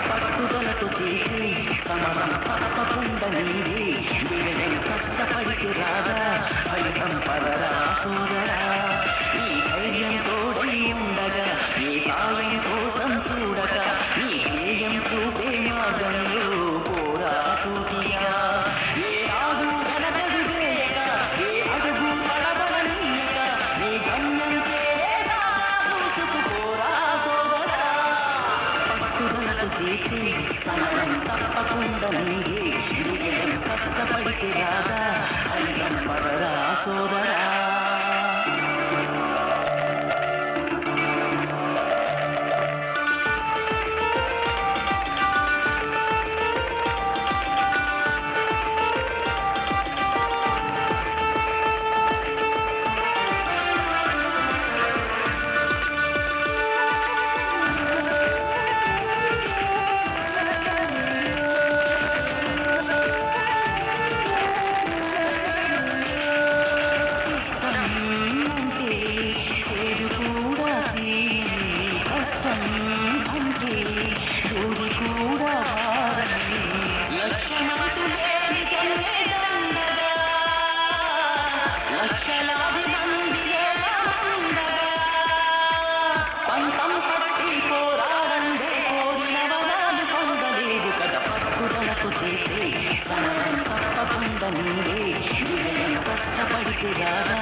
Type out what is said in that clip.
పట్టుదలతో చేసి సమరం తప్పకుండా నీది విజయం కష్టపడికి రాదా ఫలితం పదరా సోదరా ఈ ధైర్యం తోడై ఉండగా ఏ సాయం కోసం చూడక నీ ధ్యేయం చూపే మార్గంలో పోరా సూటిగా ఏ రాదు వెనకడు వేయక ఏ అడుగు పడబడనీయక నీ గమ్యం చేరేదా చూసుకోరా సోదరా పట్టుదలతో చేసి సమయం తప్పకుండా నీది విజయం కష్టపడితే రాదా ఫలితం పడరా సోదరా తప్పకుండా నీవే విజయం కష్టపడితే రాదా